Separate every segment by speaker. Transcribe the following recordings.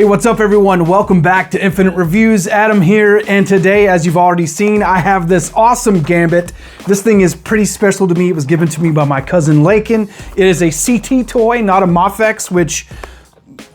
Speaker 1: Hey, what's up everyone? Welcome back to Infinite Reviews. Adam here, and today, as you've already seen, I have this awesome Gambit. This thing is pretty special to me. It was given to me by my cousin Laken. It is a CT toy, not a Mafex, which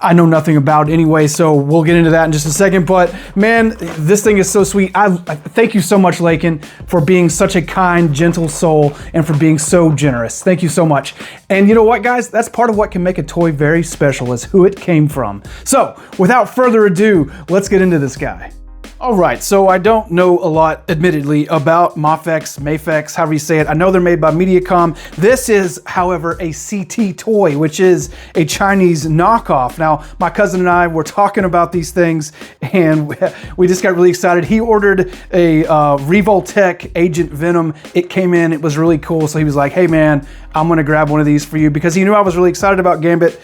Speaker 1: I know nothing about anyway, so we'll get into that in just a second. But man, this thing is so sweet. I thank you so much, Laken, for being such a kind, gentle soul and for being so generous. Thank you so much. And you know what, guys? That's part of what can make a toy very special, is who it came from. So without further ado, let's get into this guy. All right, so I don't know a lot, admittedly, about Mafex, however you say it. I know they're made by Medicom. This is, however, a CT toy, which is a Chinese knockoff. Now, my cousin and I were talking about these things, and we just got really excited. He ordered a Revoltech Agent Venom. It came in, it was really cool, so he was like, hey man, I'm gonna grab one of these for you, because he knew I was really excited about Gambit.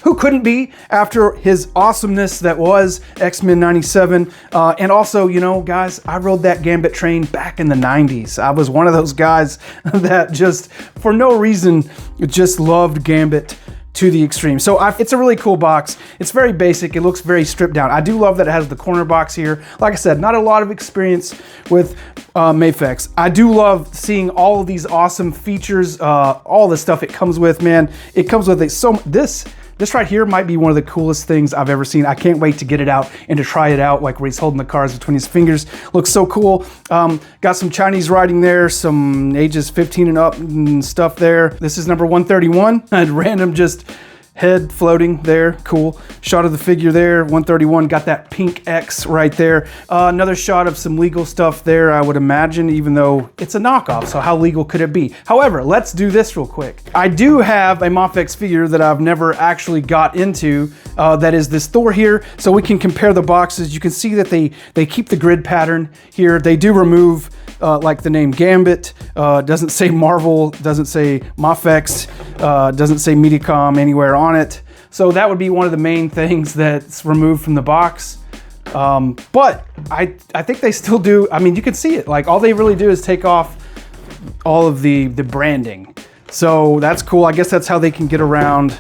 Speaker 1: Who couldn't be after his awesomeness that was X-Men 97. And also, you know, guys, I rode that Gambit train back in the 90s. I was one of those guys that just, for no reason, just loved Gambit to the extreme. So it's a really cool box. It's very basic. It looks very stripped down. I do love that it has the corner box here. Like I said, not a lot of experience with Mafex. I do love seeing all of these awesome features, all the stuff it comes with, man. It comes with this right here might be one of the coolest things I've ever seen. I can't wait to get it out and to try it out, like where he's holding the cards between his fingers. Looks so cool. Got some Chinese writing there, some ages 15 and up and stuff there. This is number 131. At random, just head floating there, cool. Shot of the figure there, 131, got that pink X right there. Another shot of some legal stuff there, I would imagine, even though it's a knockoff, so how legal could it be? However, let's do this real quick. I do have a Mafex figure that I've never actually got into, that is this Thor here, so we can compare the boxes. You can see that they keep the grid pattern here. They do remove like the name Gambit, doesn't say Marvel, doesn't say Mafex, doesn't say Medicom anywhere on it. So that would be one of the main things that's removed from the box. But I think they still do. I mean, you can see it. Like, all they really do is take off all of the branding. So that's cool. I guess that's how they can get around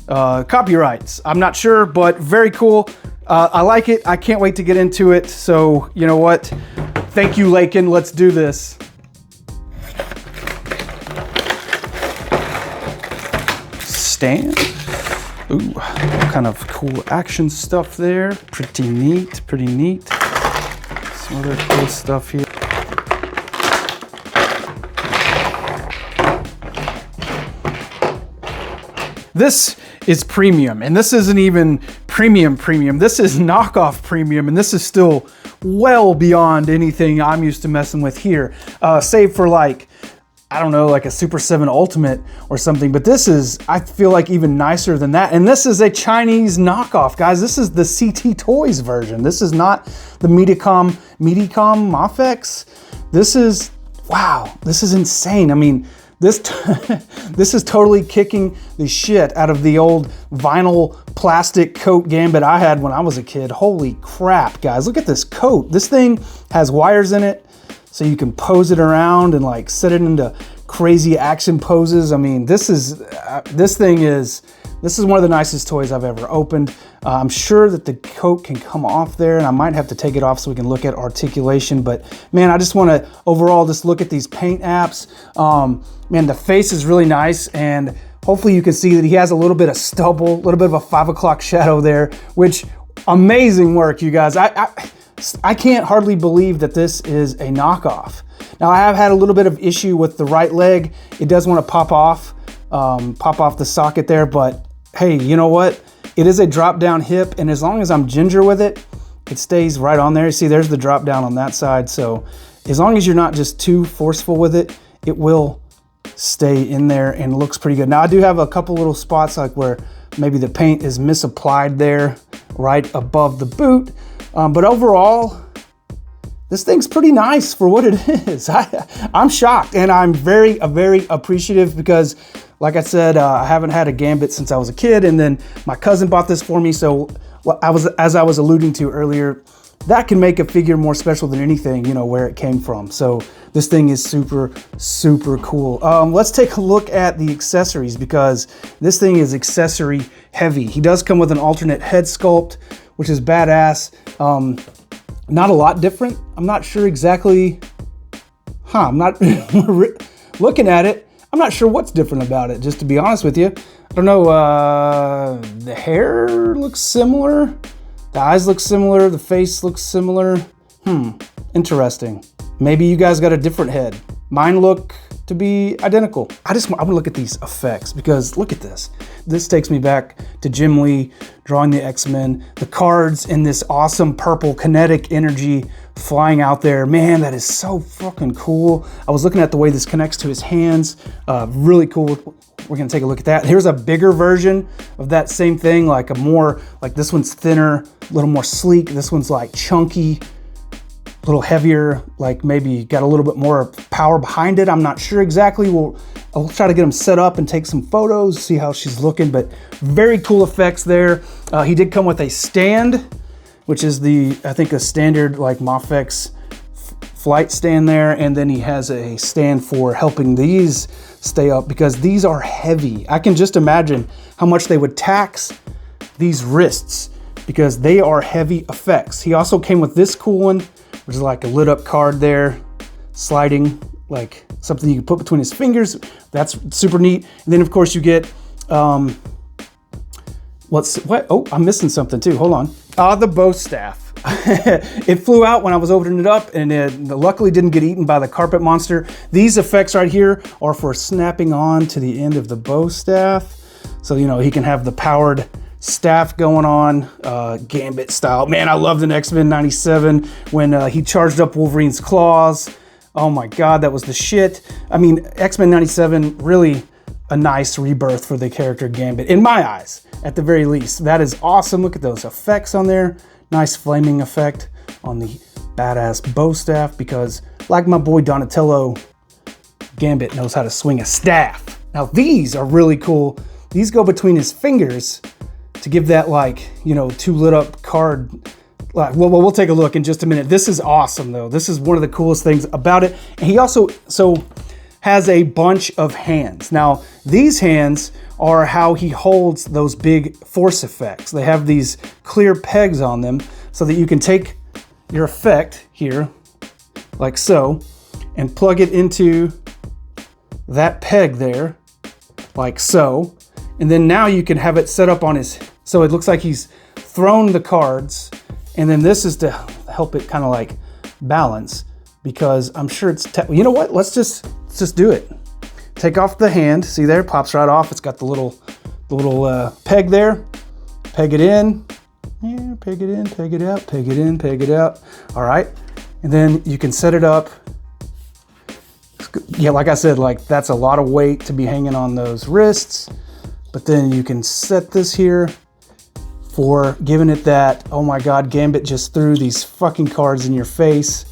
Speaker 1: copyrights. I'm not sure, but very cool. I like it. I can't wait to get into it. So you know what? Thank you, Laken. Let's do this. Stand. Ooh, what kind of cool action stuff there. Pretty neat, pretty neat. Some other cool stuff here. This is premium, and this isn't even premium. This is knockoff premium, and this is still well beyond anything I'm used to messing with here. Save for, like, I don't know, like a Super 7 Ultimate or something, but this is, I feel like, even nicer than that. And this is a Chinese knockoff, guys. This is the CT Toys version. This is not the Medicom Mafex. This is, wow, this is insane. I mean, this is totally kicking the shit out of the old vinyl plastic coat Gambit I had when I was a kid. Holy crap, guys. Look at this coat. This thing has wires in it, so you can pose it around and like set it into crazy action poses. I mean, this is one of the nicest toys I've ever opened. I'm sure that the coat can come off there, and I might have to take it off so we can look at articulation. But man, I just want to overall just look at these paint apps. Man, the face is really nice, and hopefully you can see that he has a little bit of stubble, a little bit of a 5 o'clock shadow there, which amazing work, you guys. I can't hardly believe that this is a knockoff. Now, I have had a little bit of issue with the right leg. It does want to pop off the socket there, but hey, you know what? It is a drop down hip, and as long as I'm ginger with it, it stays right on there. See, there's the drop down on that side. So as long as you're not just too forceful with it, it will stay in there and looks pretty good. Now, I do have a couple little spots like where maybe the paint is misapplied there right above the boot. But overall, this thing's pretty nice for what it is. I'm shocked, and I'm very appreciative because, like I said, I haven't had a Gambit since I was a kid, and then my cousin bought this for me. So as I was alluding to earlier, that can make a figure more special than anything, you know, where it came from. So This thing is super, super cool. Let's take a look at the accessories because this thing is accessory heavy. He does come with an alternate head sculpt, which is badass. Not a lot different. I'm not sure exactly, I'm not looking at it. I'm not sure what's different about it, just to be honest with you. I don't know, the hair looks similar. The eyes look similar. The face looks similar. Interesting. Maybe you guys got a different head. Mine look to be identical. I'm gonna look at these effects because look at this. This takes me back to Jim Lee drawing the X-Men. The cards in this awesome purple kinetic energy flying out there. Man, that is so fucking cool. I was looking at the way this connects to his hands. Really cool. We're gonna take a look at that. Here's a bigger version of that same thing, like this one's thinner, a little more sleek. This one's like chunky, a little heavier, like maybe got a little bit more power behind it. I'm not sure exactly. I'll try to get them set up and take some photos, see how she's looking, but very cool effects there. He did come with a stand, which is I think a standard like Mafex flight stand there. And then he has a stand for helping these stay up because these are heavy. I can just imagine how much they would tax these wrists because they are heavy effects. He also came with this cool one, which is like a lit up card there, sliding, like something you can put between his fingers. That's super neat. And then of course you get, oh, I'm missing something too, hold on. The bow staff. It flew out when I was opening it up and it luckily didn't get eaten by the carpet monster. These effects right here are for snapping on to the end of the bow staff. So, you know, he can have the powered staff going on, Gambit style. Man, I loved in X-Men 97 when he charged up Wolverine's claws. Oh my God, that was the shit. I mean, X-Men 97, really a nice rebirth for the character Gambit, in my eyes, at the very least. That is awesome. Look at those effects on there. Nice flaming effect on the badass bow staff because, like my boy Donatello, Gambit knows how to swing a staff. Now these are really cool. These go between his fingers to give that, like, you know, two lit up card. Well, we'll take a look in just a minute. This is awesome though. This is one of the coolest things about it. And he also has a bunch of hands. Now these hands are how he holds those big force effects. They have these clear pegs on them so that you can take your effect here, like so, and plug it into that peg there, like so. And then now you can have it set up on so it looks like he's thrown the cards. And then this is to help it kind of like balance because I'm sure you know what? Let's just do it. Take off the hand. See there, pops right off. It's got the little peg there. Peg it in. Yeah, peg it in, peg it out, peg it in, peg it out. All right. And then you can set it up. Yeah, like I said, like that's a lot of weight to be hanging on those wrists. But then you can set this here for giving it that, oh my God, Gambit just threw these fucking cards in your face.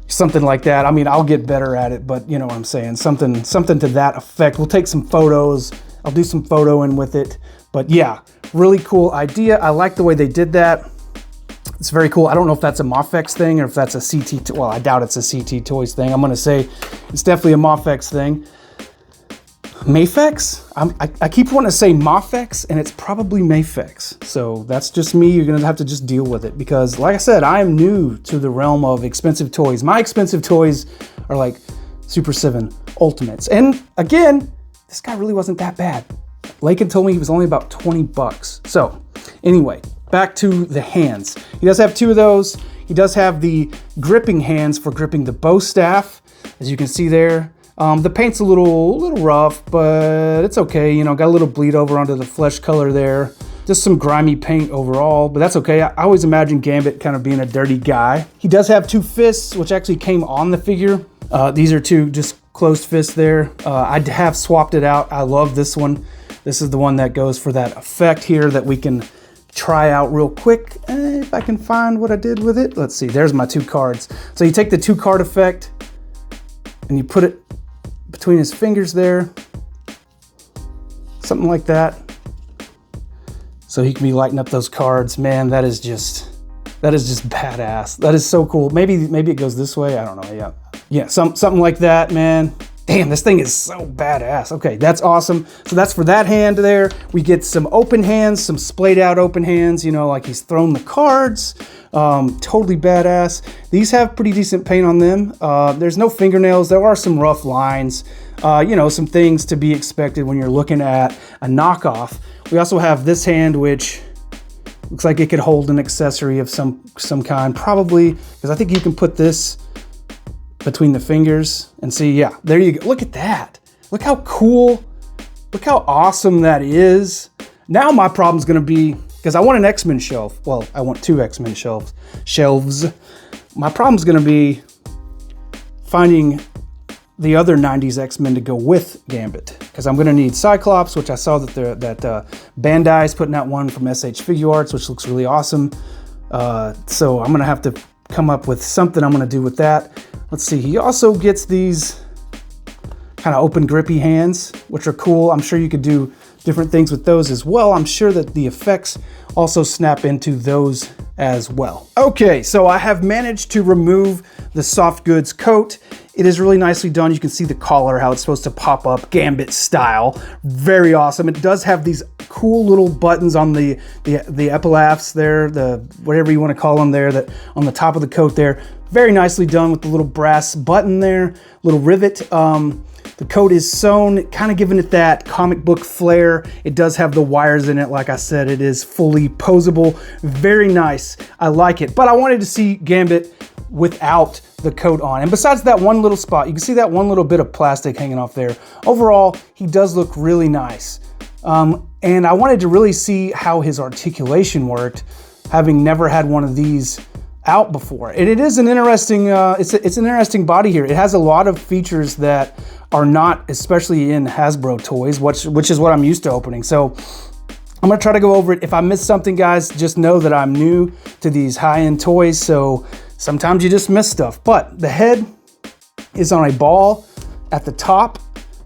Speaker 1: Something like that. I mean, I'll get better at it, but you know what I'm saying. Something to that effect. We'll take some photos. I'll do some photoing with it. But yeah, really cool idea. I like the way they did that. It's very cool. I don't know if that's a Mafex thing or if that's a CT, well, I doubt it's a CT Toys thing. I'm gonna say it's definitely a Mafex thing. Mafex? I keep wanting to say Mafex and it's probably Mafex. So that's just me. You're gonna have to just deal with it because like I said, I am new to the realm of expensive toys. My expensive toys are like Super 7 Ultimates. And again, this guy really wasn't that bad. Laken told me he was only about 20 bucks. So anyway, back to the hands. He does have two of those. He does have the gripping hands for gripping the bow staff, as you can see there. The paint's a little rough, but it's okay. You know, got a little bleed over onto the flesh color there. Just some grimy paint overall, but that's okay. I always imagine Gambit kind of being a dirty guy. He does have two fists, which actually came on the figure. These are two just closed fists there. I have swapped it out. I love this one. This is the one that goes for that effect here that we can try out real quick. If I can find what I did with it. Let's see, there's my two cards. So you take the two card effect and you put it between his fingers there, something like that. So he can be lighting up those cards. Man, that is just badass. That is so cool. Maybe it goes this way. I don't know. Yeah, something like that, man. Damn, this thing is so badass. Okay, that's awesome. So that's for that hand there. We get some open hands, some splayed out open hands, you know, like he's thrown the cards. Totally badass. These have pretty decent paint on them. There's no fingernails. There are some rough lines. You know, some things to be expected when you're looking at a knockoff. We also have this hand, which looks like it could hold an accessory of some kind, probably, because I think you can put this between the fingers and see, yeah, there you go. Look at that. Look how cool, look how awesome that is. Now my problem's gonna be, because I want an X-Men shelf. Well, I want 2 X-Men shelves. My problem's gonna be finding the other 90s X-Men to go with Gambit, because I'm gonna need Cyclops, which I saw that Bandai's putting out one from SH Figure Arts, which looks really awesome. So I'm gonna have to come up with something I'm gonna do with that. Let's see, he also gets these kind of open grippy hands, which are cool. I'm sure you could do different things with those as well. I'm sure that the effects also snap into those as well. Okay, so I have managed to remove the soft goods coat. It is really nicely done. You can see the collar, how it's supposed to pop up Gambit style. Very awesome. It does have these cool little buttons on the epilaphs there, the whatever you want to call them there, that on the top of the coat there. Very nicely done with the little brass button there, little rivet. The coat is sewn, kind of giving it that comic book flair. It does have the wires in it. Like I said, it is fully posable. Very nice. I like it. But I wanted to see Gambit without the coat on. And besides that one little spot, you can see that one little bit of plastic hanging off there. Overall, he does look really nice. And I wanted to really see how his articulation worked, having never had one of these out before. And it is an interesting, it's an interesting body here. It has a lot of features that are not, especially in Hasbro toys, which is what I'm used to opening. So I'm gonna try to go over it. If I miss something, guys, just know that I'm new to these high-end toys, so sometimes you just miss stuff. But the head is on a ball at the top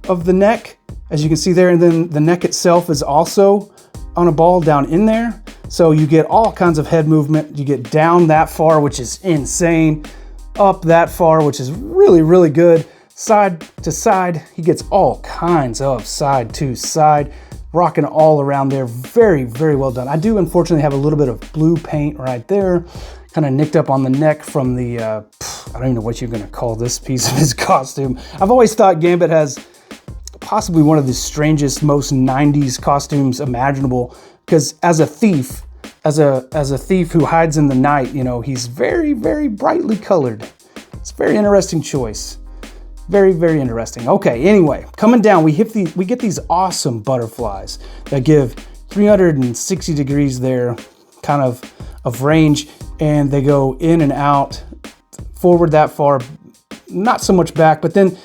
Speaker 1: of the neck, as you can see there, and then the neck itself is also on a ball down in there. So you get all kinds of head movement. You get down that far, which is insane. Up that far, which is really, really good. Side to side, he gets all kinds of side to side, rocking all around there. Very, very well done. I do unfortunately have a little bit of blue paint right there, kind of nicked up on the neck from the, I don't even know what you're gonna call this piece of his costume. I've always thought Gambit has possibly one of the strangest, most 90s costumes imaginable, because as a thief, as a thief who hides in the night, you know, he's very, very brightly colored. It's a very interesting choice. Very, very interesting. Okay, anyway, coming down, we get these awesome butterflies that give 360 degrees there, kind of range, and they go in and out, forward that far, not so much back, but then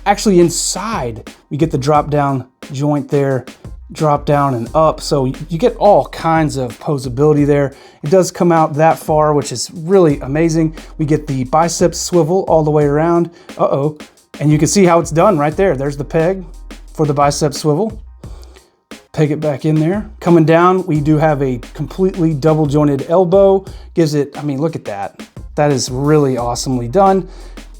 Speaker 1: actually inside, we get the drop down joint there, drop down and up. So you get all kinds of posability there. It does come out that far, which is really amazing. We get the biceps swivel all the way around. Uh-oh. And you can see how it's done right there. There's the peg for the bicep swivel. Peg it back in there. Coming down, we do have a completely double jointed elbow. Gives it, I mean, look at that. That is really awesomely done.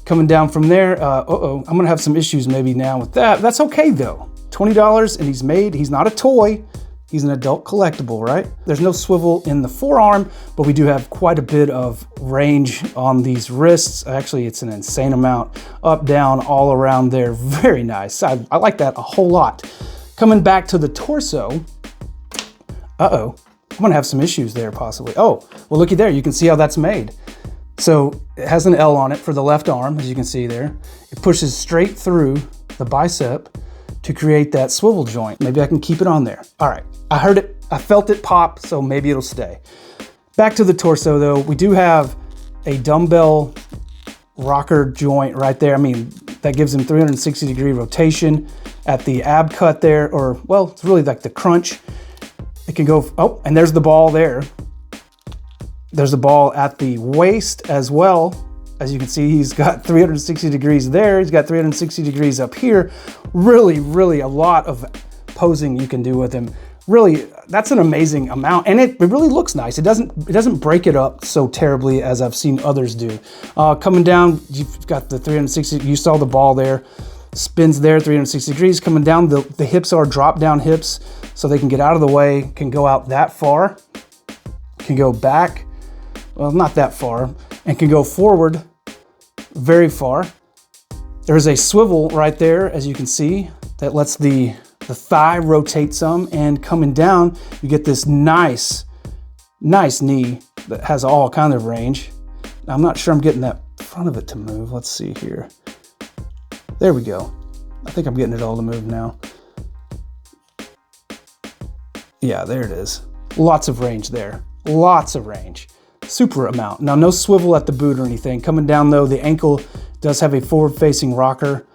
Speaker 1: Coming down from there, I'm gonna have some issues maybe now with that. That's okay though. $20 and he's not a toy, he's an adult collectible, right? There's no swivel in the forearm, but we do have quite a bit of range on these wrists. Actually, it's an insane amount, up, down, all around there. Very nice. I like that a whole lot. Coming back to the torso, I'm gonna have some issues there possibly. Oh, well looky there, you can see how that's made. So it has an L on it for the left arm, as you can see there. It pushes straight through the bicep to create that swivel joint. Maybe I can keep it on there. All right, I heard it, I felt it pop, so maybe it'll stay. Back to the torso though, we do have a dumbbell rocker joint right there. I mean, that gives him 360 degree rotation at the ab cut there, or well, it's really like the crunch. It can go, oh, and there's the ball there. There's the ball at the waist as well. As you can see, he's got 360 degrees there. He's got 360 degrees up here. Really, really a lot of posing you can do with him. really, that's an amazing amount, and it really looks nice. It doesn't break it up so terribly as I've seen others do. Coming down, you've got the 360, you saw the ball there, spins there 360 degrees. Coming down, the hips are drop down hips, so they can get out of the way, can go out that far, can go back, well, not that far, and can go forward very far. There's a swivel right there, as you can see, that lets the thigh rotate some, and coming down, you get this nice knee that has all kind of range. Now, I'm not sure I'm getting that front of it to move. Let's see here. There we go. I think I'm getting it all to move now. Yeah, there it is. Lots of range there. Lots of range. Super amount. Now, no swivel at the boot or anything. Coming down though, the ankle does have a forward-facing rocker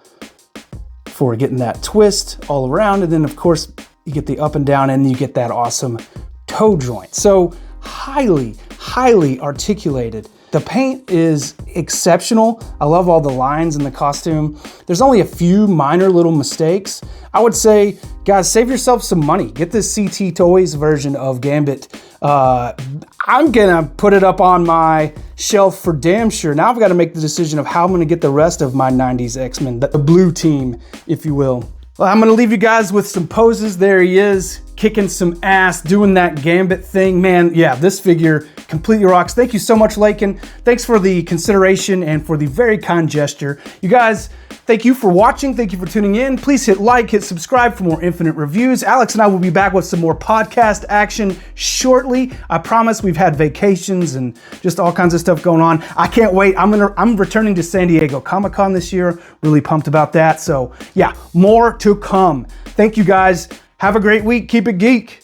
Speaker 1: for getting that twist all around. And then of course, you get the up and down and you get that awesome toe joint. So highly articulated. The paint is exceptional. I love all the lines in the costume. There's only a few minor little mistakes. I would say, guys, save yourself some money. Get this CT Toys version of Gambit. I'm gonna put it up on my shelf for damn sure. Now I've got to make the decision of how I'm gonna get the rest of my 90s X-Men, the blue team, if you will. Well, I'm gonna leave you guys with some poses. There he is, kicking some ass, doing that Gambit thing. Man, yeah, this figure completely rocks. Thank you so much, Laken. Thanks for the consideration and for the very kind gesture. You guys, thank you for watching. Thank you for tuning in. Please hit like, hit subscribe for more Infinite reviews. Alex and I will be back with some more podcast action shortly. I promise. We've had vacations and just all kinds of stuff going on. I can't wait. I'm returning to San Diego Comic-Con this year. Really pumped about that. So yeah, more to come. Thank you guys. Have a great week. Keep it geek.